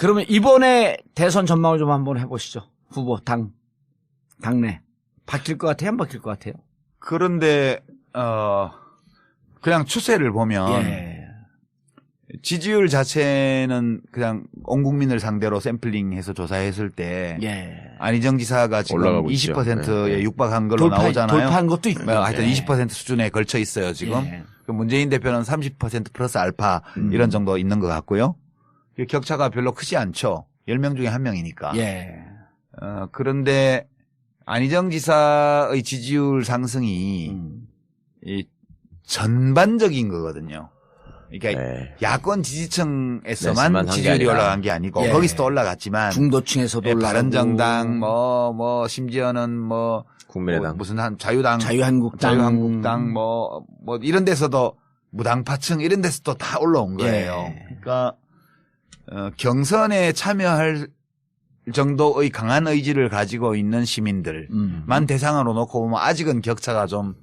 그러면 이번에 대선 전망을 좀 한번 해보시죠. 후보, 당내. 바뀔 것 같아요? 안 바뀔 것 같아요? 그런데, 그냥 추세를 보면. 예. 지지율 자체는 그냥 온 국민을 상대로 샘플링해서 조사했을 때. 예. 안희정 지사가 지금 올라가고 20%에 네. 육박한 걸로 나오잖아요. 돌파한 것도 있고. 하여튼 20% 수준에 걸쳐 있어요, 지금. 예. 문재인 대표는 30% 플러스 알파 이런 정도 있는 것 같고요. 격차가 별로 크지 않죠. 10명 중에 1명이니까. 예. 그런데 안희정 지사의 지지율 상승이 이 전반적인 거거든요. 그러니까 네. 야권 지지층에서만 한 게 지지율이 아니라. 올라간 게 아니고 예. 거기서도 올라갔지만 중도층에서도 올라가고. 바른정당 심지어는 국민의당. 무슨 자유당 자유한국당 뭐 이런 데서도 무당파층 이런 데서도 다 올라온 거예요. 예. 그러니까 경선에 참여할 정도의 강한 의지를 가지고 있는 시민들만 대상으로 놓고 보면 아직은 격차가 좀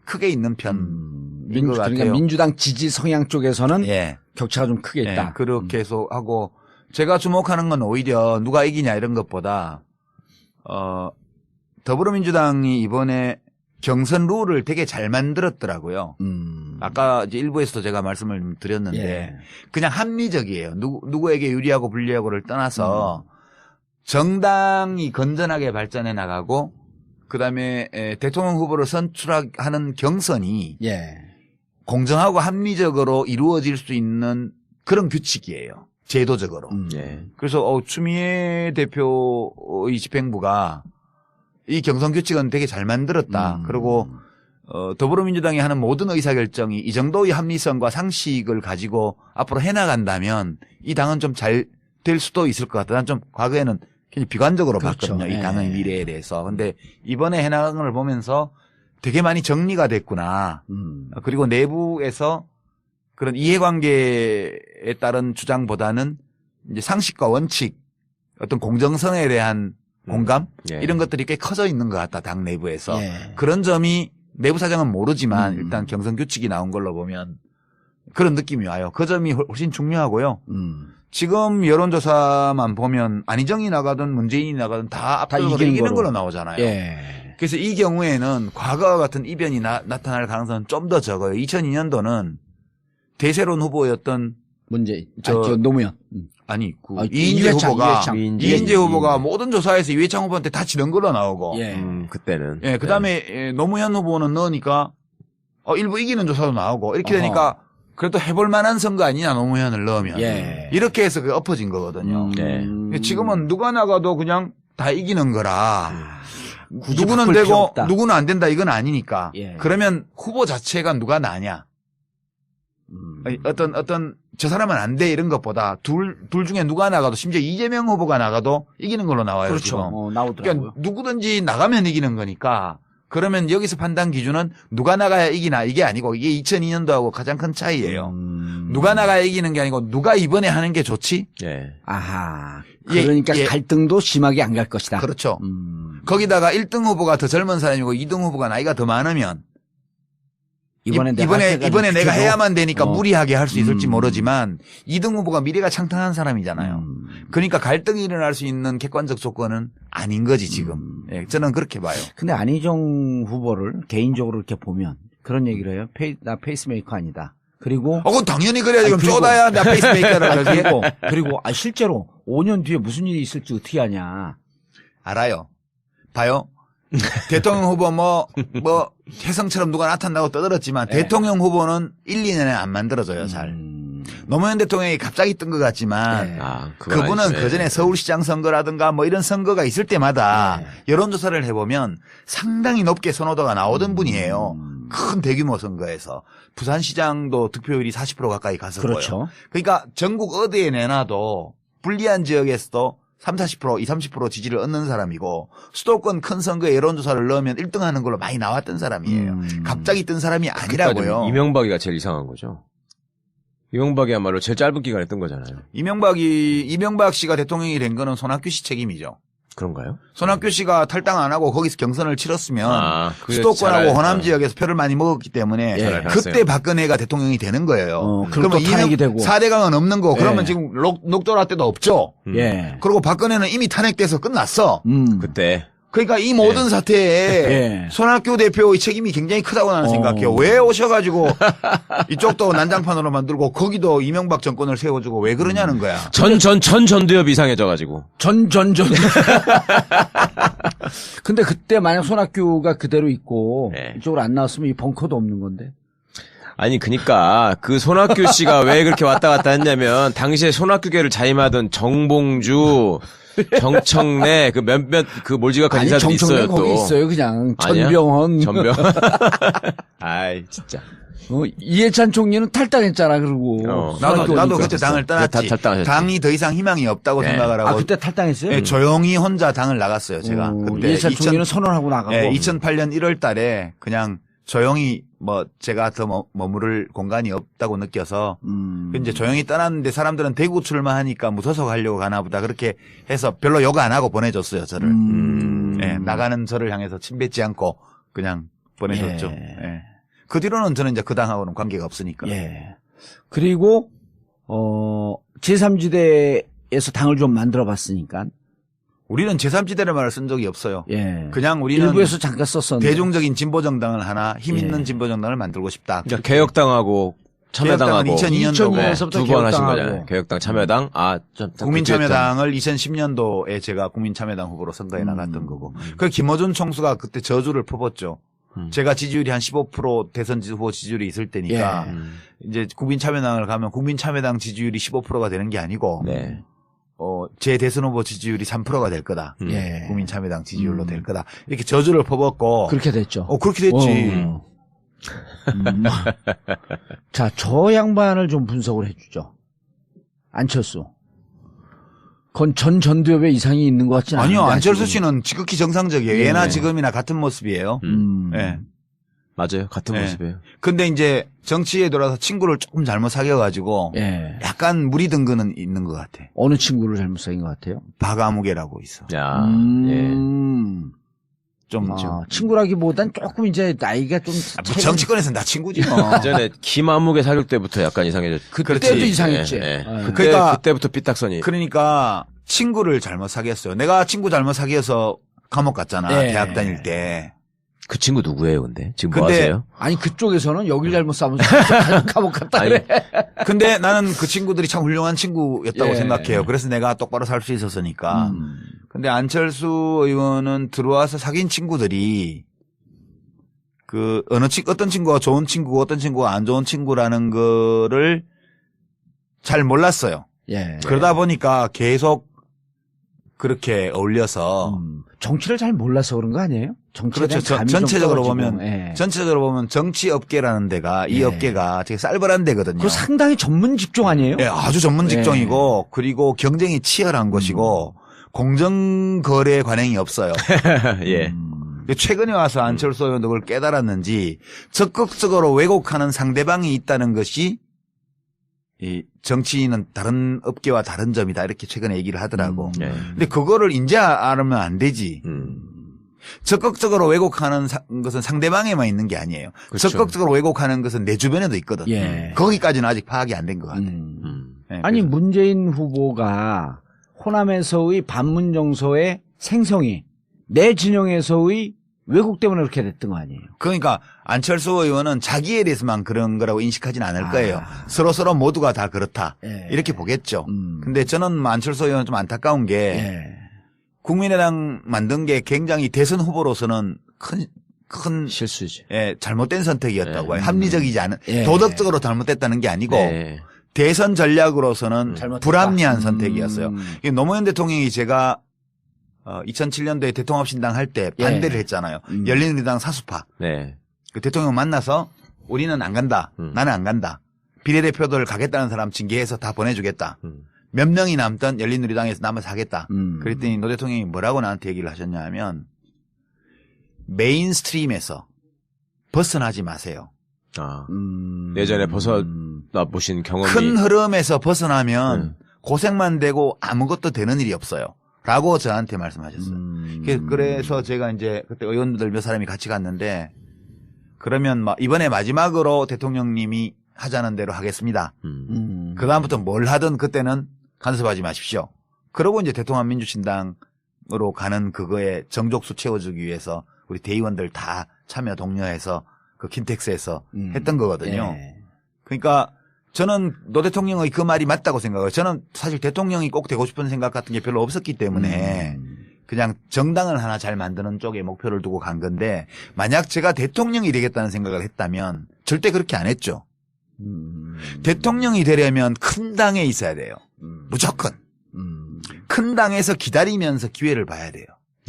크게 있는 편인 것 같아요. 그러니까 민주당 지지 성향 쪽에서는 예. 격차가 좀 크게 있다. 예, 그렇게 해서 하고 제가 주목하는 건 오히려 누가 이기냐 이런 것보다 더불어민주당이 이번에 경선 룰을 되게 잘 만들었더라고요. 아까 이제 일부에서도 제가 말씀을 드렸는데 예. 그냥 합리적이에요. 누구에게 유리하고 불리하고를 떠나서 정당이 건전하게 발전해 나가고 그다음에 대통령 후보를 선출하는 경선이 예. 공정하고 합리적으로 이루어질 수 있는 그런 규칙이에요. 제도적으로. 예. 그래서 추미애 대표의 집행부가 이 경선 규칙은 되게 잘 만들었다. 그리고 더불어민주당이 하는 모든 의사결정이 이 정도의 합리성과 상식을 가지고 앞으로 해나간다면 이 당은 좀 잘 될 수도 있을 것 같다. 난 좀 과거에는 굉장히 비관적으로 그렇죠. 봤거든요. 이 예. 당의 미래에 대해서. 근데 이번에 해나간 걸 보면서 되게 많이 정리가 됐구나. 그리고 내부에서 그런 이해관계에 따른 주장보다는 이제 상식과 원칙, 어떤 공정성에 대한 공감 예. 이런 것들이 꽤 커져 있는 것 같다. 당 내부에서. 예. 그런 점이 내부 사정은 모르지만 일단 경선 규칙이 나온 걸로 보면 그런 느낌이 와요. 그 점이 훨씬 중요하고요. 지금 여론조사만 보면 안희정이 나가든 문재인이 나가든 다 압도적으로 이기는 걸로 나오잖아요. 예. 그래서 이 경우에는 과거와 같은 이변이 나타날 가능성은 좀 더 적어요. 2002년도는 대세론 후보였던 노무현. 이인재 후보가 이인재 후보가 이인재. 모든 조사에서 이회창 후보한테 다 지는 걸로 나오고 예. 그때는. 예, 그다음에 노무현 후보는 넣으니까 일부 이기는 조사도 나오고 이렇게 되니까 그래도 해볼 만한 선거 아니냐 노무현을 넣으면 예. 이렇게 해서 그게 엎어진 거거든요. 네. 지금은 누가 나가도 그냥 다 이기는 거라 굳이 누구는 바꿀 필요 되고 없다. 누구는 안 된다 이건 아니니까 예. 그러면 후보 자체가 누가 나냐 어떤 저 사람은 안 돼 이런 것보다 둘 중에 누가 나가도 심지어 이재명 후보가 나가도 이기는 걸로 나와요. 그렇죠. 지금. 나오더라고요. 그러니까 누구든지 나가면 이기는 거니까 그러면 여기서 판단 기준은 누가 나가야 이기나 이게 아니고 이게 2002년도하고 가장 큰 차이예요. 누가 나가야 이기는 게 아니고 누가 이번에 하는 게 좋지? 예. 아하. 예, 그러니까 예. 갈등도 심하게 안 갈 것이다. 그렇죠. 거기다가 1등 후보가 더 젊은 사람이고 2등 후보가 나이가 더 많으면 이번에 내가 해야만 되니까 무리하게 할 수 있을지 모르지만 2등 후보가 미래가 창탄한 사람이잖아요. 그러니까 갈등이 일어날 수 있는 객관적 조건은 아닌 거지 지금. 예, 저는 그렇게 봐요. 근데 안희정 후보를 개인적으로 이렇게 보면 그런 얘기를 해요. 나 페이스메이커 아니다. 그리고 그건 당연히 그래야지. 그럼 쪼다야 나 페이스메이커를 하지. 그리고 실제로 5년 뒤에 무슨 일이 있을지 어떻게 아냐. 알아요. 봐요. 대통령 후보 혜성처럼 누가 나타나고 떠들었지만 네. 대통령 후보는 1, 2년에 안 만들어져요, 잘. 노무현 대통령이 갑자기 뜬 것 같지만 네. 그분은 아니죠. 그전에 서울시장 선거라든가 이런 선거가 있을 때마다 여론조사를 해보면 상당히 높게 선호도가 나오던 분이에요. 큰 대규모 선거에서. 부산시장도 득표율이 40% 가까이 갔었고요. 그렇죠. 그러니까 전국 어디에 내놔도 불리한 지역에서도 30, 40%, 30% 지지를 얻는 사람이고 수도권 큰 선거에 여론조사를 넣으면 1등 하는 걸로 많이 나왔던 사람이에요. 갑자기 뜬 사람이 아니라고요. 이명박이가 제일 이상한 거죠. 이명박이야말로 제일 짧은 기간에 뜬 거잖아요. 이명박 씨가 대통령이 된 거는 손학규 씨 책임이죠. 그런가요? 손학규 씨가 탈당 안 하고 거기서 경선을 치렀으면 수도권하고 잘할- 호남 지역에서 표를 많이 먹었기 때문에 잘 그때 알았어요. 박근혜가 대통령이 되는 거예요. 그럼 또 탄핵이 되고. 4대강은 없는 거. 그러면 예. 지금 녹조라 때도 없죠. 예. 그리고 박근혜는 이미 탄핵돼서 끝났어. 그때 그러니까 이 모든 사태에 예. 손학규 대표의 책임이 굉장히 크다고 나는 생각해요. 왜 오셔가지고 이쪽도 난장판으로 만들고 거기도 이명박 정권을 세워주고 왜 그러냐는 거야. 전두엽 이상해져가지고. 전. 근데 그때 만약 손학규가 그대로 있고 네. 이쪽으로 안 나왔으면 이 벙커도 없는 건데. 아니 그니까 그 손학규 씨가 왜 그렇게 왔다 갔다 했냐면 당시에 손학규계를 자임하던 정봉주, 정청래 그 몇몇 그 몰지각한 아니 인사들이 정청래 있어요 거기 또. 있어요 그냥. 아니야? 전병헌. 아이 진짜. 이해찬 총리는 탈당했잖아 그러고. 나도 손학규 그때 당을 떠났지. 탈당하셨지. 당이 더 이상 희망이 없다고 네. 생각을 하고 그때 탈당했어요? 예, 조용히 혼자 당을 나갔어요. 제가 그때 이해찬 총리는 선언하고 나가고. 2008년 1월 달에 그냥 조용히 뭐 제가 더 머무를 공간이 없다고 느껴서 이제 조용히 떠났는데 사람들은 대구 출마하니까 무소속 하려고 가나 보다 그렇게 해서 별로 욕 안 하고 보내줬어요. 저를. 예, 나가는 저를 향해서 침뱉지 않고 그냥 보내줬죠. 예. 그 뒤로는 저는 이제 그 당하고는 관계가 없으니까. 예. 그리고 제3지대에서 당을 좀 만들어 봤으니까. 우리는 제3지대를 말을 쓴 적이 없어요. 예. 그냥 우리는 일부에서 잠깐 썼었는데. 대중적인 진보정당을 하나 힘 있는 예. 진보정당을 만들고 싶다. 그러니까 개혁당하고 참여당하고 개혁당은 2002년도고 2002년서부터 두 번 하신 개혁당하고. 거잖아요. 개혁당 참여당. 국민참여당을 2010년도에 제가 국민참여당 후보로 선거에 나갔던 거고. 그 김어준 총수가 그때 저주를 퍼붓죠. 제가 지지율이 한 15% 대선 후보 지지율이 있을 때니까 이제 국민참여당을 가면 국민참여당 지지율이 15%가 되는 게 아니고 네. 제 대선 후보 지지율이 3%가 될 거다. 예. 국민참여당 지지율로 될 거다. 이렇게 저주를 퍼붓고 그렇게 됐죠. 그렇게 됐지. 자, 저 양반을 좀 분석을 해주죠. 안철수. 그건 전두엽에 이상이 있는 것 같지는 않아요. 아니요, 안철수 씨는 지극히 정상적이에요. 예. 예나 지금이나 같은 모습이에요. 예. 맞아요. 같은 예. 모습이에요. 근데 이제 정치에 들어와서 친구를 조금 잘못 사귀어가지고 예. 약간 무리 든 거는 있는 것 같아. 어느 친구를 잘못 사귄 것 같아요? 박아무개라고 있어. 야, 좀 친구라기보단 조금 이제 나이가 좀 뭐 정치권에서는 다 친구지 뭐. 예. 전에 김아무개 사귈 때부터 약간 이상해졌죠. 그때도 그렇지. 이상했지. 예, 예. 예. 그러니까 그때부터 삐딱선이. 그러니까 친구를 잘못 사귀었어요. 내가 친구 잘못 사귀어서 감옥 갔잖아. 예. 대학 다닐 때. 그 친구 누구예요, 근데? 지금 뭐 근데 하세요? 아니 그쪽에서는 여길 잘못 싸면서 감옥 갔다 아니, 그래. 근데 나는 그 친구들이 참 훌륭한 친구였다고 예. 생각해요. 그래서 내가 똑바로 살 수 있었으니까. 근데 안철수 의원은 들어와서 사귄 친구들이 그 어떤 친구가 좋은 친구고 어떤 친구가 안 좋은 친구라는 거를 잘 몰랐어요. 예. 그러다 보니까 계속 그렇게 어울려서 정치를 잘 몰라서 그런 거 아니에요? 정치에 그렇죠. 대한 감이 좀 전체적으로 떨어지고. 보면 예. 전체적으로 보면 정치 업계라는 데가 이 예. 업계가 되게 쌀벌한 데거든요. 그 상당히 전문 직종 아니에요? 예, 아주 전문 직종이고 그리고 경쟁이 치열한 것이고 공정거래 관행이 없어요. 예. 최근에 와서 안철수 의원도 그걸 깨달았는지 적극적으로 왜곡하는 상대방이 있다는 것이 이 정치인은 다른 업계와 다른 점이다 이렇게 최근에 얘기를 하더라고. 예. 근데 그거를 이제 알면 안 되지. 적극적으로 왜곡하는 것은 상대방에만 있는 게 아니에요. 그렇죠. 적극적으로 왜곡하는 것은 내 주변에도 있거든. 예. 거기까지는 아직 파악이 안 된 것 같아. 예, 아니 그래서. 문재인 후보가 호남에서의 반문 정서의 생성이 내 진영에서의 왜곡 때문에 그렇게 됐던 거 아니에요? 그러니까 안철수 의원은 자기에 대해서만 그런 거라고 인식하진 않을 거예요. 서로 모두가 다 그렇다. 예. 이렇게 보겠죠. 근데 저는 안철수 의원은 좀 안타까운 게 예. 국민의당 만든 게 굉장히 대선 후보로서는 큰 실수지. 예, 잘못된 선택이었다고 예. 봐요. 합리적이지 않은 예. 도덕적으로 잘못됐다는 게 아니고 네. 대선 전략으로서는 잘못됐다. 불합리한 선택이었어요. 이 노무현 대통령이 제가 2007년도에 대통합신당 할 때 예. 반대를 했잖아요. 열린우리당 사수파. 네. 그 대통령 만나서 우리는 안 간다. 나는 안 간다. 비례대표들 가겠다는 사람 징계해서 다 보내주겠다. 몇 명이 남던 열린우리당에서 남아서 하겠다. 그랬더니 노 대통령이 뭐라고 나한테 얘기를 하셨냐 하면 메인스트림에서 벗어나지 마세요. 아. 예전에 벗어나 보신 경험이. 큰 흐름에서 벗어나면 고생만 되고 아무것도 되는 일이 없어요. 라고 저한테 말씀하셨어요. 그래서 제가 이제 그때 의원들 몇 사람이 같이 갔는데 그러면 이번에 마지막으로 대통령님이 하자는 대로 하겠습니다. 그다음부터 뭘 하든 그때는 간섭하지 마십시오. 그러고 이제 대통합 민주신당으로 가는 그거에 정족수 채워주기 위해서 우리 대의원들 다 참여 독려해서 그 킨텍스에서 했던 거거든요. 예. 그러니까 저는 노 대통령의 그 말이 맞다고 생각해요. 저는 사실 대통령이 꼭 되고 싶은 생각 같은 게 별로 없었기 때문에 그냥 정당을 하나 잘 만드는 쪽에 목표를 두고 간 건데 만약 제가 대통령이 되겠다는 생각을 했다면 절대 그렇게 안 했죠. 대통령이 되려면 큰 당에 있어야 돼요. 무조건. 큰 당에서 기다리면서 기회를 봐야 돼요.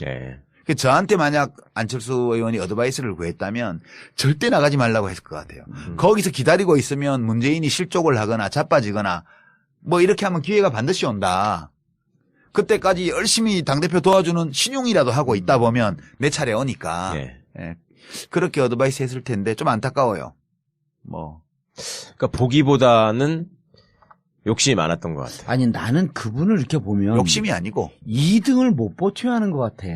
예. 저한테 만약 안철수 의원이 어드바이스를 구했다면 절대 나가지 말라고 했을 것 같아요. 거기서 기다리고 있으면 문재인이 실족을 하거나 자빠지거나 뭐 이렇게 하면 기회가 반드시 온다. 그때까지 열심히 당대표 도와주는 신용이라도 하고 있다 보면 내 차례 오니까. 예. 예. 그렇게 어드바이스 했을 텐데 좀 안타까워요. 그러니까 보기보다는 욕심이 많았던 것 같아요. 아니 나는 그분을 이렇게 보면 욕심이 아니고 2등을 못 버텨야 하는 것 같아.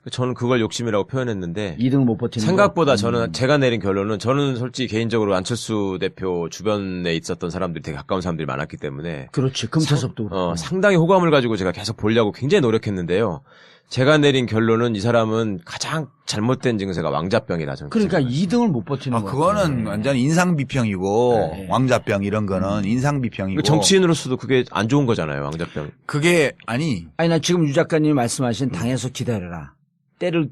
저는 그걸 욕심이라고 표현했는데 2등을 못 버티는 생각보다 거? 저는 제가 내린 결론은 저는 솔직히 개인적으로 안철수 대표 주변에 있었던 사람들이 되게 가까운 사람들이 많았기 때문에 그렇지. 금차섭도 그렇고. 상당히 호감을 가지고 제가 계속 보려고 굉장히 노력했는데요. 제가 내린 결론은 이 사람은 가장 잘못된 증세가 왕자병이다. 저는 그러니까 생각해요. 2등을 못 버티는 거. 그거는 완전 인상비평이고 네. 왕자병 이런 거는 인상비평이고 정치인으로서도 그게 안 좋은 거잖아요. 왕자병. 그게 아니 나 지금 유 작가님이 말씀하신 당에서 기다려라. 때를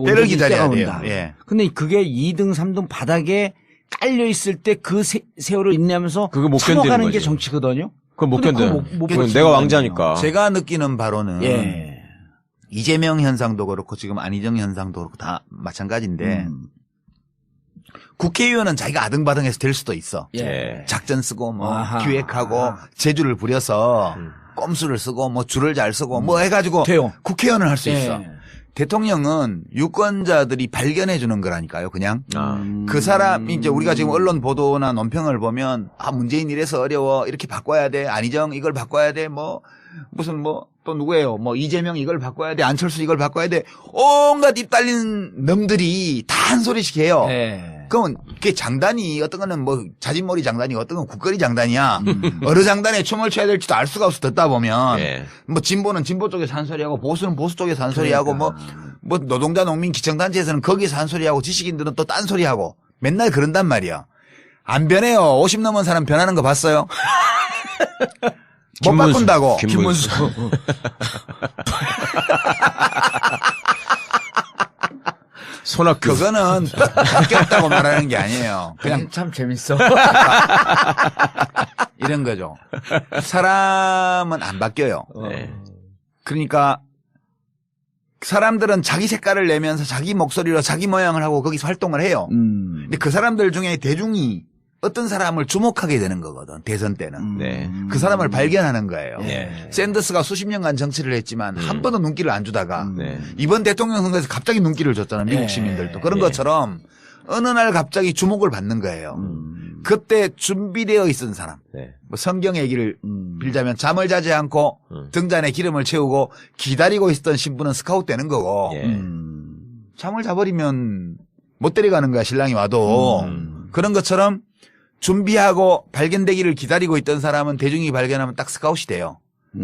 때를 기다려야 때가 돼요. 온다. 예. 근데 그게 2등, 3등 바닥에 깔려 있을 때 그 세월을 인내하면서 그거 못 견디는 참아가는 게 거지. 정치거든요. 그건 못 근데 견뎌요. 그거 못 그건 버티는 내가 거예요. 왕자니까. 제가 느끼는 바로는 예. 이재명 현상도 그렇고 지금 안희정 현상도 그렇고 다 마찬가지인데 국회의원은 자기가 아등바등해서 될 수도 있어. 예. 작전 쓰고 뭐 아하. 기획하고 재주를 부려서 꼼수를 쓰고 뭐 줄을 잘 쓰고 뭐 해가지고 돼요. 국회의원을 할 수 예. 있어. 대통령은 유권자들이 발견해 주는 거라니까요. 그냥 그 사람이 이제 우리가 지금 언론 보도나 논평을 보면 문재인 이래서 어려워 이렇게 바꿔야 돼. 안희정 이걸 바꿔야 돼. 뭐 무슨 뭐 또 누구예요? 뭐 이재명 이걸 바꿔야 돼. 안철수 이걸 바꿔야 돼. 온갖 입 달린 놈들이 다 한 소리씩 해요. 예. 그러면 그게 장단이 어떤 거는 뭐 자진몰이 장단이 어떤 건 국거리 장단이야. 어느 장단에 춤을 춰야 될지도 알 수가 없어 듣다 보면 예. 뭐 진보는 진보 쪽에서 한 소리하고 보수는 보수 쪽에서 한 소리하고 뭐 노동자 농민 기청단체에서는 거기서 한 소리하고 지식인들은 또 딴 소리하고 맨날 그런단 말이야. 안 변해요. 50 넘은 사람 변하는 거 봤어요? 못 김문수. 바꾼다고. 김문수. 손학규. 그거는 바뀌었다고 말하는 게 아니에요. 그냥 참 재밌어. 이런 거죠. 사람은 안 바뀌어요. 네. 그러니까 사람들은 자기 색깔을 내면서 자기 목소리로 자기 모양을 하고 거기서 활동을 해요. 근데 그 사람들 중에 대중이 어떤 사람을 주목하게 되는 거거든. 대선 때는. 네. 그 사람을 발견하는 거예요. 네. 샌더스가 수십 년간 정치를 했지만 한 번도 눈길을 안 주다가 네. 이번 대통령 선거에서 갑자기 눈길을 줬잖아요. 미국 예. 시민들도. 그런 예. 것처럼 어느 날 갑자기 주목을 받는 거예요. 그때 준비되어 있던 사람. 네. 뭐 성경 얘기를 빌자면 잠을 자지 않고 등잔에 기름을 채우고 기다리고 있었던 신부는 스카웃 되는 거고 예. 잠을 자버리면 못 데려가는 거야 신랑이 와도. 그런 것처럼 준비하고 발견되기를 기다리고 있던 사람은 대중이 발견하면 딱 스카웃이 돼요.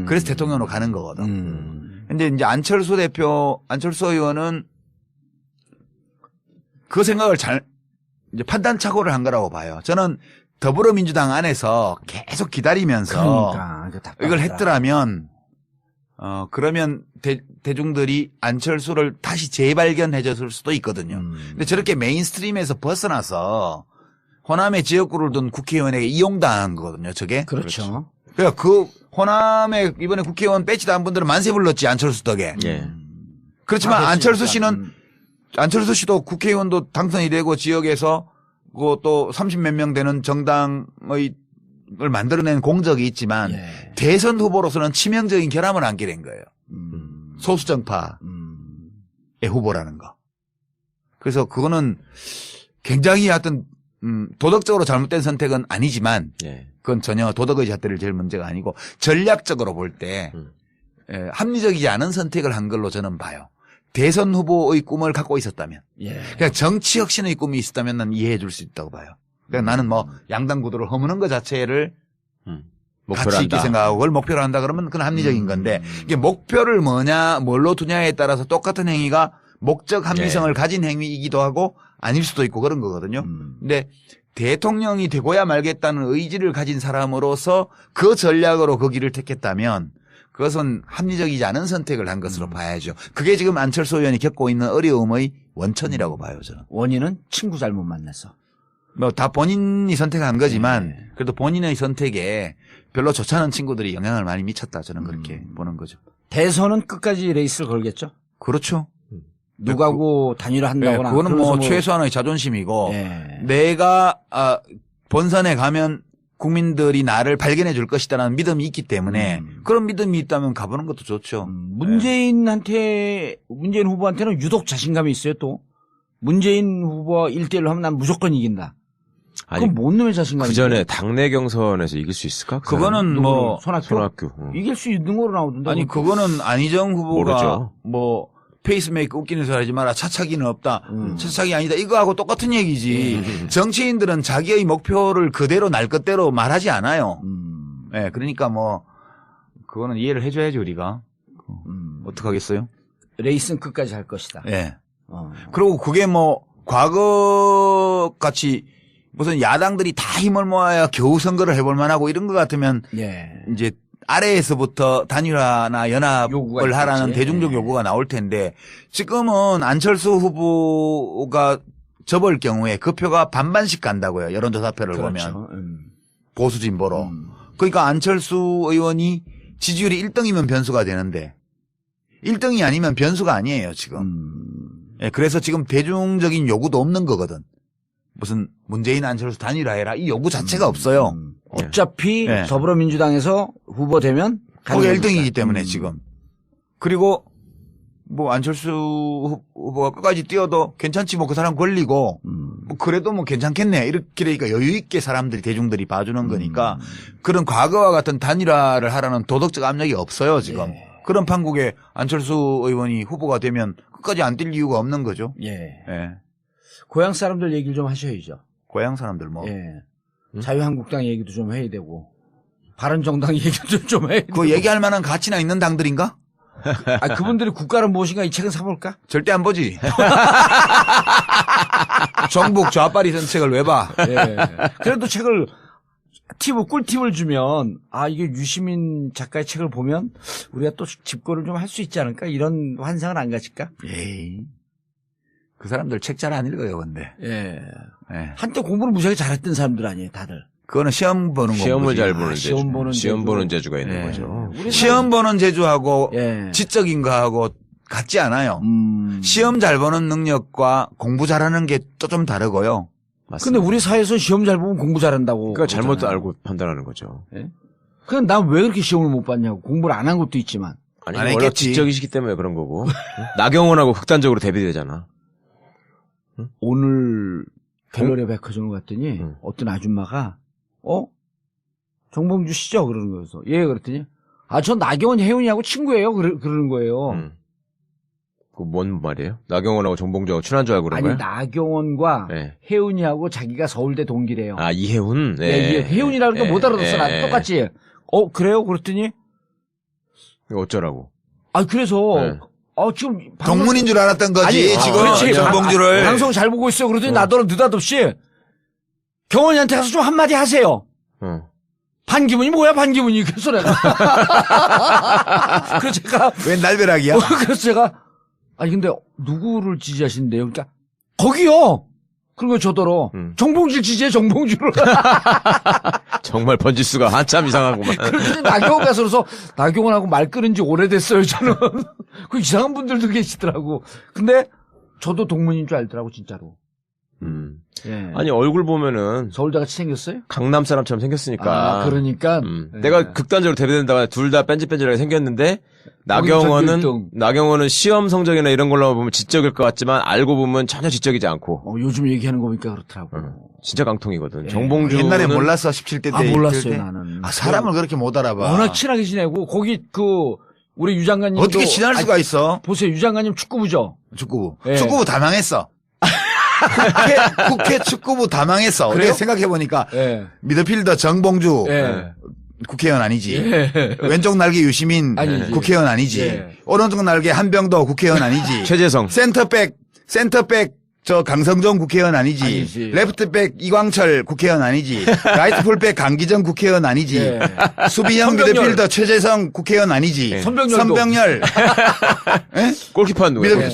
그래서 대통령으로 가는 거거든. 근데 이제 안철수 의원은 그 생각을 이제 판단착오를 한 거라고 봐요. 저는 더불어민주당 안에서 계속 기다리면서 그러니까 이걸 했더라면 그러면 대중들이 안철수를 다시 재발견해 줬을 수도 있거든요. 근데 저렇게 메인스트림에서 벗어나서 호남의 지역구를 둔 국회의원에게 이용당한 거거든요, 저게. 그렇죠. 그러니까 그 호남에 이번에 국회의원 배치도 한 분들은 만세 불렀지, 안철수 덕에. 예. 그렇지만 아, 안철수 씨도 국회의원도 당선이 되고 지역에서 또 30몇 명 되는 정당의 을 만들어낸 공적이 있지만 예. 대선 후보로서는 치명적인 결함을 안게 된 거예요. 소수정파의 후보라는 거. 그래서 그거는 굉장히 하여튼 도덕적으로 잘못된 선택은 아니지만 예. 그건 전혀 도덕의 잣대를 잴 문제가 아니고 전략적으로 볼 때 합리적이지 않은 선택을 한 걸로 저는 봐요. 대선 후보의 꿈을 갖고 있었다면, 예. 그냥 정치 혁신의 꿈이 있었다면 난 이해해 줄 수 있다고 봐요. 그러니까 나는 뭐 양당 구도를 허무는 것 자체를 목표로 가치 있게 한다. 생각하고 그걸 목표로 한다 그러면 그건 합리적인 건데 이게 목표를 뭘로 두냐에 따라서 똑같은 행위가 목적 합리성을 가진 행위이기도 하고 아닐 수도 있고 그런 거거든요. 근데 대통령이 되고야 말겠다는 의지를 가진 사람으로서 그 전략으로 그 길을 택했다면 그것은 합리적이지 않은 선택을 한 것으로 봐야죠. 그게 지금 안철수 의원이 겪고 있는 어려움의 원천이라고 봐요, 저는. 원인은 친구 잘못 만나서. 뭐 다 본인이 선택한 거지만 그래도 본인의 선택에 별로 좋지 않은 친구들이 영향을 많이 미쳤다. 저는 그렇게 보는 거죠. 대선은 끝까지 레이스를 걸겠죠. 그렇죠. 누구하고 단일화 한다거나. 그거는 그러면서 뭐 최소한의 자존심이고 예. 내가 본선에 가면 국민들이 나를 발견해 줄 것이다라는 믿음이 있기 때문에 그런 믿음이 있다면 가보는 것도 좋죠. 문재인 후보한테는 유독 자신감이 있어요, 또. 문재인 후보와 1대1로 하면 난 무조건 이긴다. 아니, 그건 뭔 놈의 자신감이야? 그 전에 당내 경선에서 이길 수 있을까? 그 그거는 사람은? 뭐 손학규. 이길 수 있는 거로 나오던데. 아니 그거는 안희정 후보가 모르죠. 뭐 페이스메이커 웃기는 소리 하지 마라. 차차기는 없다. 차차기 아니다. 이거하고 똑같은 얘기지. 정치인들은 자기의 목표를 그대로 날 것대로 말하지 않아요. 네, 그러니까 뭐 그거는 이해를 해줘야지 우리가. 어떡하겠어요? 레이스는 끝까지 할 것이다. 예. 그리고 그게 뭐 과거 같이 무슨 야당들이 다 힘을 모아야 겨우 선거를 해볼 만하고 이런 것 같으면 예. 이제 아래에서부터 단일화나 요구가 연합을 하라는 있겠지. 대중적 요구가 나올 텐데 지금은 안철수 후보가 접을 경우에 그 표가 반반씩 간다고요. 여론조사표를 보면. 그렇죠. 보수 진보로. 그러니까 안철수 의원이 지지율이 1등이면 변수가 되는데 1등이 아니면 변수가 아니에요, 지금. 예, 그래서 지금 대중적인 요구도 없는 거거든. 무슨 문재인 안철수 단일화해라 이 요구 자체가 없어요. 어차피 네. 더불어민주당에서 후보 되면 거기가 1등이기 때문에 지금. 그리고 뭐 안철수 후보가 끝까지 뛰어도 괜찮지 뭐 그 사람 걸리고 뭐 그래도 뭐 괜찮겠네 이렇게 되니까 여유 있게 사람들이 대중들이 봐주는 거니까 그런 과거와 같은 단일화를 하라는 도덕적 압력이 없어요 지금. 그런 판국에 안철수 의원이 후보가 되면 끝까지 안 뛸 이유가 없는 거죠. 예. 예. 고향 사람들 얘기를 좀 하셔야죠. 고향 사람들 뭐. 예. 자유한국당 얘기도 좀 해야 되고 바른정당 얘기도 좀 해야 되고. 그 얘기할 만한 가치나 있는 당들인가? 아, 그분들이 국가는 무엇인가 이 책은 사볼까? 절대 안 보지. 정북 좌빨이 선책을 왜 봐? 예. 그래도 책을 꿀팁을 주면 아 이게 유시민 작가의 책을 보면 우리가 또 집고를 좀 할 수 있지 않을까 이런 환상은 안 가질까? 에이. 그 사람들 책 잘 안 읽어요, 근데. 예. 예. 한때 공부를 무지하게 잘했던 사람들 아니에요, 다들. 그거는 시험 보는 거. 시험을 잘 보는 재주. 시험 보는 시험 재주. 보는 재주가 있는 예. 거죠. 시험 보는 재주하고 예. 지적인 거하고 같지 않아요. 시험 잘 보는 능력과 공부 잘하는 게 또 좀 다르고요. 근데 우리 사회에서 시험 잘 보면 공부 잘한다고. 그러니까 잘못 그러잖아요. 알고 판단하는 거죠. 예? 그럼 난 왜 그렇게 시험을 못 봤냐고. 공부를 안 한 것도 있지만. 아니, 안 워낙 했겠지. 지적이시기 때문에 그런 거고. 나경원하고 극단적으로 대비되잖아. 오늘 갤러리 백화점을 갔더니 어떤 아줌마가 정봉주 씨죠? 그러는 거여서 예 그랬더니 전 나경원 혜윤이하고 친구예요. 그러는 거예요. 그 뭔 말이에요? 나경원하고 정봉주하고 친한 줄 알고 그런 아니 거야? 나경원과 네. 혜윤이하고 자기가 서울대 동기래요. 아, 이혜훈? 네. 예, 혜윤이라는 거 못 알아듣어. 나 똑같이. 그래요? 그랬더니 어쩌라고? 그래서 네. 지금 동문인 줄 알았던 거지, 아니, 지금. 그렇지. 정봉주를. 방송 잘 보고 있어요. 그러더니 나더러 느닷없이 경원이한테 가서 좀 한마디 하세요. 반기문이 뭐야, 반기문이. 그래서 내가. 그래서 제가. 웬 날벼락이야? 그래서 제가, 근데 누구를 지지하신대요? 그러니까, 거기요! 그리고 저더러, 정봉주를 지지해, 정봉주를. 정말 번지수가 한참 이상하구만. 그래서 나경원 가서 그래서 나경원하고 말 끊은 지 오래됐어요, 저는. 그 이상한 분들도 계시더라고. 근데 저도 동문인 줄 알더라고, 진짜로. 예. 아니, 얼굴 보면은 서울대 같이 생겼어요? 강남 사람처럼 생겼으니까. 그러니까. 내가 극단적으로 대비된다고 둘 다 뺀질뺀질하게 생겼는데, 나경원은 시험 성적이나 이런 걸로 보면 지적일 것 같지만, 알고 보면 전혀 지적이지 않고. 요즘 얘기하는 거 보니까 그렇더라고. 진짜 강통이거든. 예. 정봉주는. 옛날에 몰랐어, 17대 때. 몰랐어요, 때. 나는. 사람을 그렇게 못 알아봐. 워낙 친하게 지내고, 거기 우리 유 장관님 어떻게 지날 수가 있어? 보세요, 유 장관님 축구부죠. 축구부. 예. 축구부 다 망했어. 국회 축구부 다 망했어. 그래요? 내가 생각해보니까 예. 미드필더 정봉주 예. 국회의원 아니지. 예. 왼쪽 날개 유시민 아니지. 국회의원 아니지. 예. 오른쪽 날개 한병도 국회의원 아니지. 최재성. 센터백 저 강성종 국회의원 아니지. 아니지. 레프트백 이광철 국회의원 아니지. 라이트 풀백 강기정 국회의원 아니지. 예. 수비형 선병열. 미드필더 최재성 국회의원 아니지. 선병열도. 선병열. 예? 골키퍼는 누구야?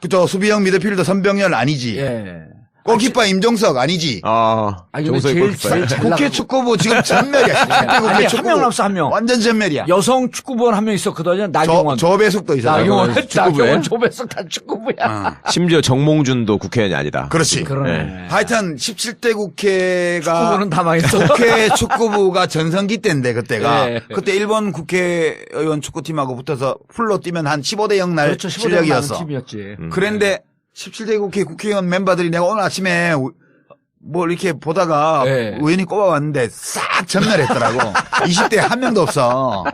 저 수비형 미드필더 선병열 아니지. 예. 골키퍼 임종석 아니지. 아, 아니, 정석이 제일 골키퍼. 잘 국회 나가고. 축구부 지금 전멸이야. 10대 아니, 국회 한 명 축구부. 남았어, 한 명. 완전 전멸이야. 여성 축구부원 한 명 있었거든요. 나경원. 조배숙도 있어. 나경원, 축구부에? 나경원, 조배석 다 축구부야. 심지어 정몽준도 국회의원이 아니다. 그렇지. 그러네. 하여튼 17대 국회가 축구부는 다 망했어. 국회 축구부가 전성기 때인데 그때가 예. 그때 일본 국회의원 축구팀하고 붙어서 풀로 뛰면 한 15대 0 날 그렇죠. 15대 실력이었어. 팀이었지. 그런데 17대 국회 국회의원 멤버들이 내가 오늘 아침에 뭘 이렇게 보다가 예. 우연히 꼽아왔는데 싹 전멸했더라고. 20대 한 명도 없어.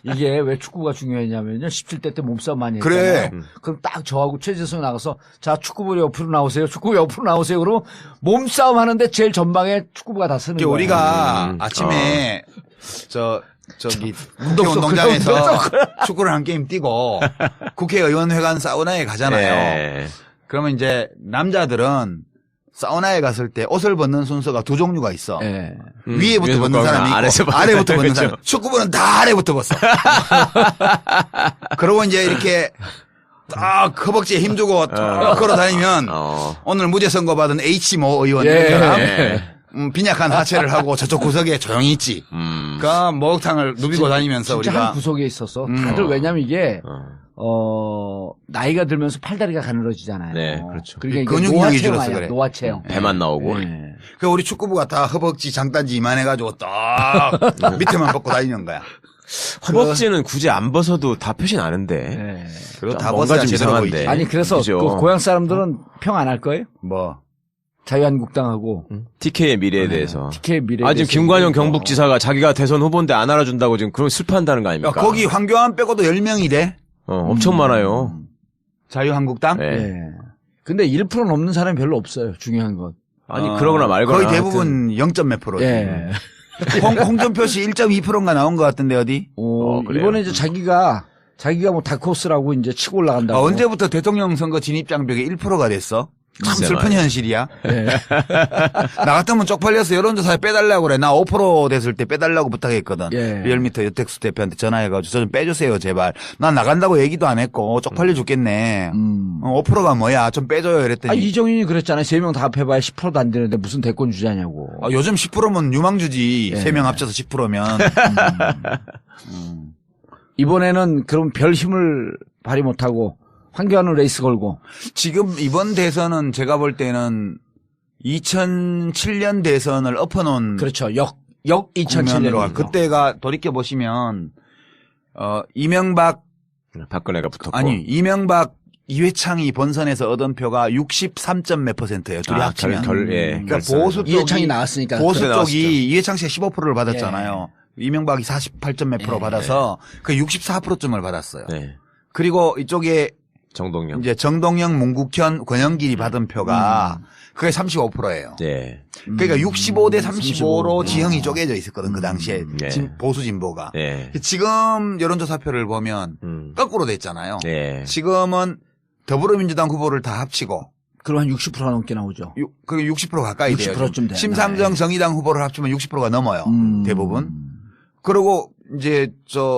이게 왜 축구가 중요했냐면요. 17대 때 몸싸움 많이 그래. 했잖아요. 그럼 딱 저하고 최재성 나가서 자, 축구부 옆으로 나오세요. 축구부 옆으로 나오세요. 그러면 몸싸움 하는데 제일 전방에 축구부가 다 쓰는 거예요. 우리가 아침에 저기 국회운동장에서 축구를 한 게임 뛰고 국회의원회관 사우나에 가잖아요. 네. 그러면 이제 남자들은 사우나에 갔을 때 옷을 벗는 순서가 두 종류가 있어. 예. 위에부터 위에서 벗는 벗고 사람이 있고 아래에서 벗는 아래부터 벗는 그렇죠. 사람. 축구부는 다 아래부터 벗어. 그러고 이제 이렇게 딱 허벅지에 힘주고 쫙 걸어다니면 오늘 무죄 선고 받은 H모 의원 예. 이런 사람 예. 빈약한 하체를 하고 저쪽 구석에 조용히 있지. 그러니까 목욕탕을 누비고 다니면서 진짜 우리가 한 구석에 있었어. 다들 왜냐면 이게 나이가 들면서 팔다리가 가늘어지잖아요. 네, 그렇죠. 그러니까 이게 근육량이 노화 줄어서 체형 아니야. 그래. 노화 체형. 배만 나오고. 예. 그 우리 축구부가 다 허벅지 장단지 이만해가지고 딱 밑에만 벗고 다니는 거야. 허벅지는 굳이 안 벗어도 다 표시 나는데. 예. 그리고 다 뭔가 벗어야 좀 제대로 이상한데. 보이지. 아니 그래서 그죠. 그 고향 사람들은 평 안 할 거예요? 뭐 자유한국당하고 TK의 미래에 대해서. TK 미래. 아, 지금 김관영 경북지사가 자기가 대선 후보인데 안 알아준다고 지금 그런 슬퍼한다는 거 야, 아닙니까? 거기 황교안 빼고도 10명이래. 엄청 많아요. 자유한국당? 네. 예. 근데 1% 넘는 사람이 별로 없어요. 중요한 건. 아니, 그러거나 말거나. 거의 대부분 0. 몇 프로지. 예. 홍준표 씨 1.2%인가 나온 것 같은데 어디? 그래요? 이번에 이제 자기가 뭐 다크호스라고 이제 치고 올라간다고. 언제부터 대통령 선거 진입장벽이 1%가 됐어? 참 글쎄 슬픈 말이야. 현실이야. 나 같으면 쪽팔려서 여론조사에 빼달라고 그래. 나 5% 됐을 때 빼달라고 부탁했거든. 예. 리얼미터 여택수 대표한테 전화해가지고 저 좀 빼주세요 제발. 난 나간다고 얘기도 안 했고 쪽팔려 죽겠네. 5%가 뭐야 좀 빼줘요 이랬더니. 이정윤이 그랬잖아요. 3명 다 합해봐야 10%도 안 되는데 무슨 대권 주자냐고. 요즘 10%면 유망주지. 예. 3명 합쳐서 10%면. 이번에는 그럼 별 힘을 발휘 못하고 황교안은 레이스 걸고. 지금 이번 대선은 제가 볼 때는 2007년 대선을 엎어놓은 그렇죠. 역 2007년. 그때가 돌이켜 보시면 이명박 박근혜가 붙었고. 이명박 이회창이 본선에서 얻은 표가 63점 몇 %예요. 둘이 합치면. 그러니까 보수 쪽이 이해창이 나왔으니까. 보수 그래 쪽이 이회창 씨가 15%를 받았잖아요. 이명박이 48점 몇 프로 받아서 그 64%쯤을 받았어요. 네. 그리고 이쪽에 정동영. 이제 정동영, 문국현, 권영길이 받은 표가 그게 35%예요. 네. 그러니까 65대 35로 지형이 쪼개져 있었거든 그 당시에 네. 보수 진보가. 네. 지금 여론조사표를 보면 거꾸로 됐잖아요. 네. 지금은 더불어민주당 후보를 다 합치고 그럼 한 60%가 넘게 나오죠. 그게 60% 가까이 돼요. 60%쯤 돼요. 심상정 정의당 후보를 합치면 60%가 넘어요. 대부분. 그리고 이제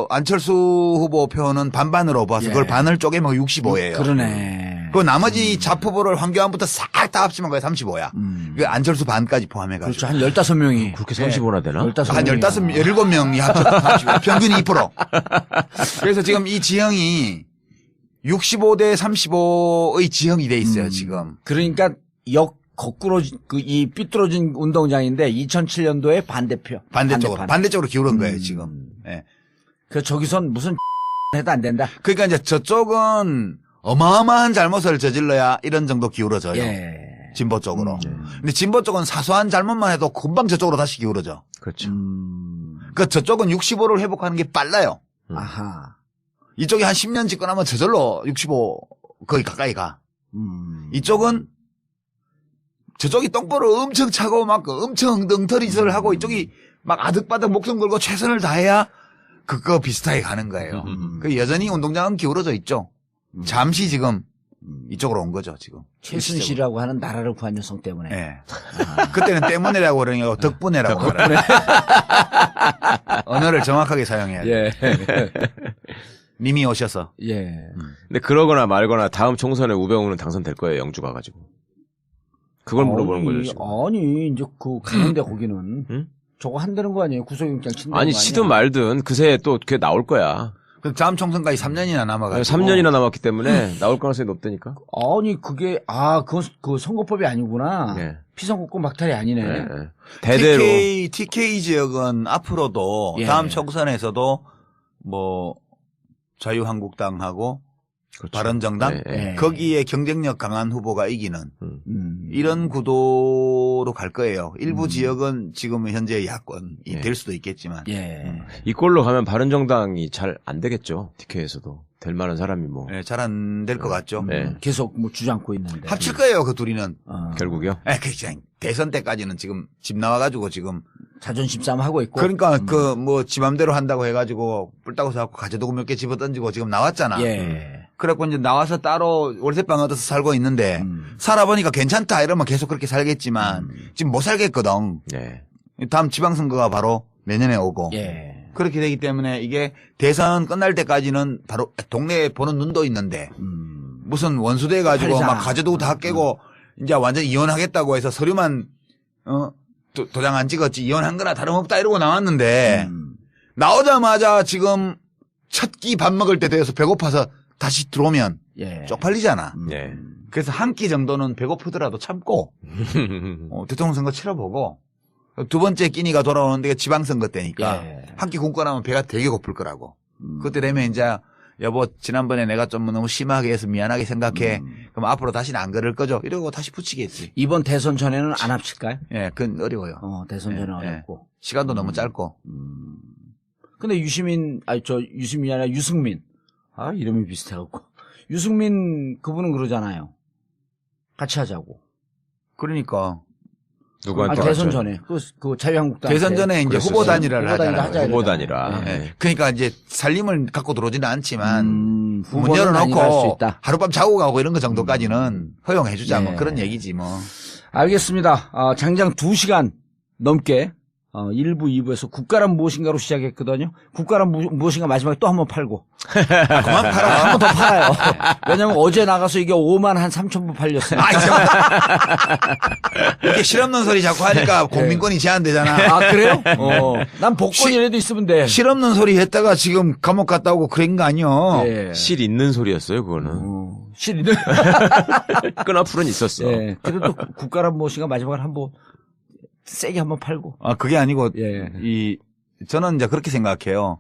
안철수 후보 표는 반반으로 봐서 그걸 반을 쪼개면 65예요. 그러네. 그 나머지 잡 후보를 황교안부터 싹 다 합치면 거의 35야. 그 안철수 반까지 포함해가지고. 그렇죠. 한 15명이. 그렇게 35나 되나? 15명이. 한 17명이 합쳐서 평균 2%. 그래서 지금 이 지형이 65대 35의 지형이 돼 있어요, 지금. 그러니까 거꾸로 이 삐뚤어진 운동장인데 2007년도에 반대표. 반대쪽으로 기울은 거예요, 지금. 예. 그 저기선 무슨 해도 안 된다. 그러니까 이제 저쪽은 어마어마한 잘못을 저질러야 이런 정도 기울어져요. 예. 진보 쪽으로. 근데 진보 쪽은 사소한 잘못만 해도 금방 저쪽으로 다시 기울어져. 그렇죠. 그 저쪽은 65를 회복하는 게 빨라요. 아하. 이쪽이 한 10년 집권하면 저절로 65 거의 가까이 가. 이쪽은 저쪽이 똥볼을 엄청 차고 막 엄청 엉덩터리짓을 하고 이쪽이 막 아득바득 목숨 걸고 최선을 다해야 그거 비슷하게 가는 거예요. 그 여전히 운동장은 기울어져 있죠. 잠시 지금 이쪽으로 온 거죠, 지금. 최순실이라고 하는 나라를 구한 여성 때문에. 네. 그때는 때문에라고 그러는 게 아니고 덕분에라고 그래요. 언어를 정확하게 사용해야 돼요. 예. 님이 오셔서. 예. 근데 그러거나 말거나 다음 총선에 우병우는 당선될 거예요, 영주 가가지고. 그걸 물어보는 거죠, 지금. 아니, 이제 가는데 거기는. 응? 저거 한다는 거 아니에요? 구속영장 친다는 아니, 거 아니야? 치든 말든 그새 또 그게 나올 거야. 그 다음 총선까지 3년이나 남아가지고. 3년이나 남았기 때문에 나올 가능성이 높다니까. 아니, 그게, 그건 그 선거법이 아니구나. 네. 피선거권 박탈이 아니네. 네. 대대로. TK 지역은 앞으로도 예. 다음 총선에서도 뭐 자유한국당하고 그렇죠. 바른정당 예. 거기에 경쟁력 강한 후보가 이기는 이런 구도로 갈 거예요. 일부 지역은 지금은 현재 야권이 예. 될 수도 있겠지만 예. 이 꼴로 가면 바른정당이 잘 안 되겠죠. TK에서도. 될 만한 사람이 뭐. 잘 안 될 것 같죠. 네. 계속 뭐 주장고 있는데. 합칠 거예요, 그 둘이는. 결국요. 그냥 대선 때까지는 지금 집 나와가지고 지금 자존심 싸움 하고 있고. 그러니까 지 맘대로 한다고 해가지고 뿔따고 사갖고 가재도구 몇 개 집어 던지고 지금 나왔잖아. 예. 그래갖고 이제 나와서 따로 월세방 얻어서 살고 있는데 살아보니까 괜찮다 이러면 계속 그렇게 살겠지만 지금 못 살겠거든. 네. 다음 지방선거가 바로 내년에 오고. 예. 그렇게 되기 때문에 이게 대선 끝날 때까지는 바로 동네에 보는 눈도 있는데 무슨 원수돼 가지고 팔자. 막 가재도구 다 깨고 이제 완전 이혼하겠다고 해서 서류만 도장 안 찍었지 이혼한 거나 다름없다 이러고 나왔는데 나오자마자 지금 첫 끼 밥 먹을 때 돼서 배고파서 다시 들어오면 예. 쪽팔리잖아. 네. 그래서 한 끼 정도는 배고프더라도 참고 대통령 선거 치러보고 두 번째 끼니가 돌아오는데 지방선거 때니까 예. 한 끼 굶고 나면 배가 되게 고플 거라고. 그때 되면 이제 여보 지난번에 내가 좀 너무 심하게 해서 미안하게 생각해. 그럼 앞으로 다시는 안 그럴 거죠. 이러고 다시 붙이겠지. 이번 대선 전에는 안 합칠까요? 예, 그건 어려워요. 대선 전에 예, 어렵고. 시간도 너무 짧고. 근데 유시민이 아니라 유승민. 이름이 비슷해갖고. 유승민 그분은 그러잖아요. 같이 하자고. 그러니까 누구한테 대선 맞죠? 전에. 그 자유한국당. 대선 전에 이제 그랬었어요. 후보 단일화를 후보 단일화 하잖아요. 하자. 후보 단위라. 예. 네. 그러니까 이제 살림을 갖고 들어오지는 않지만 문 후보는 단일화할 수 열어놓고 있다. 하룻밤 자고 가고 이런 거 정도까지는 허용해주자 뭐 예. 그런 얘기지 뭐. 알겠습니다. 장장 2시간 넘게 1부, 2부에서 국가란 무엇인가로 시작했거든요. 국가란 무엇인가 마지막에 또 한 번 팔고. 그만 팔아. 한 번 더 팔아요. 왜냐면 어제 나가서 이게 5만 한 3천 부 팔렸어요. 이렇게 실없는 소리 자꾸 하니까 공민권이 제한되잖아. 그래요? 난 복권이라도 있으면 돼. 실없는 소리 했다가 지금 감옥 갔다 오고 그런 거 아니요. 예. 실 있는 소리였어요, 그거는. 실이는. 끈앞풀은 있었어. 예. 그래도 또 국가란 무엇인가 마지막에 한번 세게 한번 팔고. 그게 아니고 예. 저는 이제 그렇게 생각해요.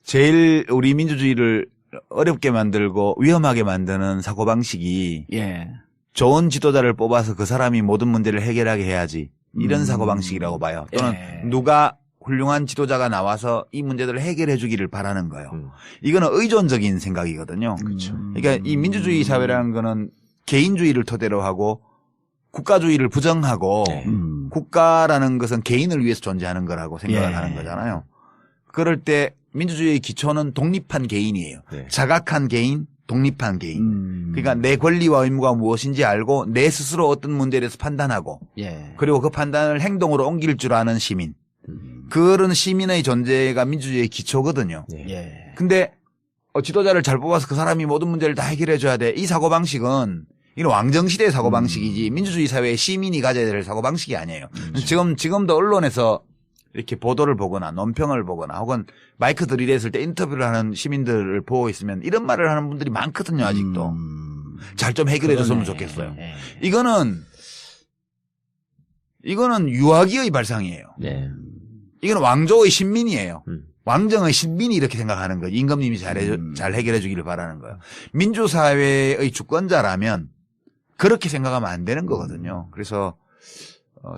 제일 우리 민주주의를 어렵게 만들고 위험하게 만드는 사고방식이 예. 좋은 지도자를 뽑아서 그 사람이 모든 문제를 해결하게 해야지. 이런 사고방식이라고 봐요. 또는 예. 누가 훌륭한 지도자가 나와서 이 문제들을 해결해 주기를 바라는 거예요. 이거는 의존적인 생각이거든요. 그렇죠. 그러니까 이 민주주의 사회라는 거는 개인주의를 토대로 하고 국가주의를 부정하고 국가라는 것은 개인을 위해서 존재하는 거라고 생각을 예. 하는 거잖아요. 그럴 때 민주주의의 기초는 독립한 개인이에요. 네. 자각한 개인, 독립한 개인. 그러니까 내 권리와 의무가 무엇인지 알고 내 스스로 어떤 문제에 대해서 판단하고 예. 그리고 그 판단을 행동으로 옮길 줄 아는 시민. 그런 시민의 존재가 민주주의의 기초거든요. 예. 근데 지도자를 잘 뽑아서 그 사람이 모든 문제를 다 해결해 줘야 돼. 이 사고방식은 이건 왕정시대의 사고방식이지 민주주의 사회의 시민이 가져야 될 사고방식이 아니에요. 지금도 언론에서 이렇게 보도를 보거나 논평을 보거나 혹은 마이크 들이댔을 때 인터뷰를 하는 시민들을 보고 있으면 이런 말을 하는 분들이 많거든요. 아직도. 잘 좀 해결해 줬으면 좋겠어요. 예. 이거는 유아기의 발상이에요. 네. 이건 왕조의 신민이에요. 음. 왕정의 신민이 이렇게 생각하는 거예요. 임금님이 잘 해결해 주기를 바라는 거예요. 민주사회의 주권자라면 그렇게 생각하면 안 되는 거거든요. 그래서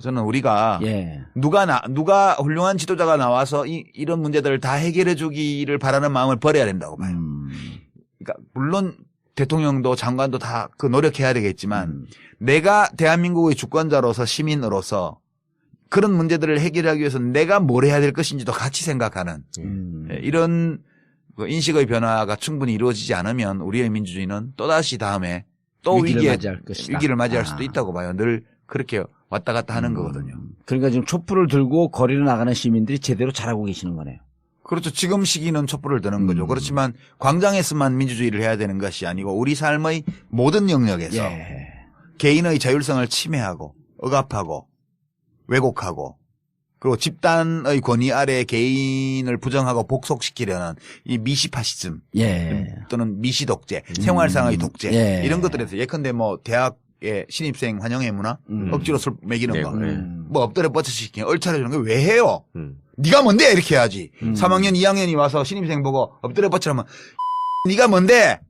저는 우리가 예. 누가 훌륭한 지도자가 나와서 이런 문제들을 다 해결해 주기를 바라는 마음을 버려야 된다고 봐요. 그러니까 물론 대통령도 장관도 다 그 노력해야 되겠지만 내가 대한민국의 주권자로서 시민으로서 그런 문제들을 해결하기 위해서 내가 뭘 해야 될 것인지도 같이 생각하는 이런 그 인식의 변화가 충분히 이루어지지 않으면 우리의 민주주의는 또다시 다음에 또 위기를 맞이할 수도 있다고 봐요. 늘 그렇게 왔다 갔다 하는 거거든요. 그러니까 지금 촛불을 들고 거리로 나가는 시민들이 제대로 잘하고 계시는 거네요. 그렇죠. 지금 시기는 촛불을 드는 거죠. 그렇지만 광장에서만 민주주의를 해야 되는 것이 아니고 우리 삶의 모든 영역에서 개인의 자율성을 침해하고 억압하고 왜곡하고 그리고 집단의 권위 아래 개인을 부정하고 복속시키려는 이 미시파시즘 또는 미시독재, 생활상의 독재 이런 것들에서 예컨대 뭐 대학의 신입생 환영회 문화 억지로 술 먹이는 거 뭐 엎드려 뻗쳐시키는 얼차려주는 거 왜 해요? 네가 뭔데 이렇게 해야지. 3학년 2학년이 와서 신입생 보고 엎드려 뻗치라면 네가 뭔데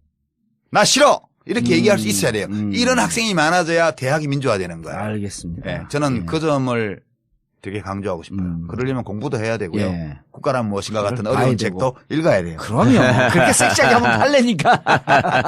나 싫어 이렇게 얘기할 수 있어야 돼요. 이런 학생이 많아져야 대학이 민주화되는 거예요. 알겠습니다. 네, 저는 그 점을 되게 강조하고 싶어요. 그러려면 공부도 해야 되고요. 국가란 무엇인가 같은 어려운 책도 읽어야 돼요. 그럼요. 그렇게 섹시하게 하면 팔래니까.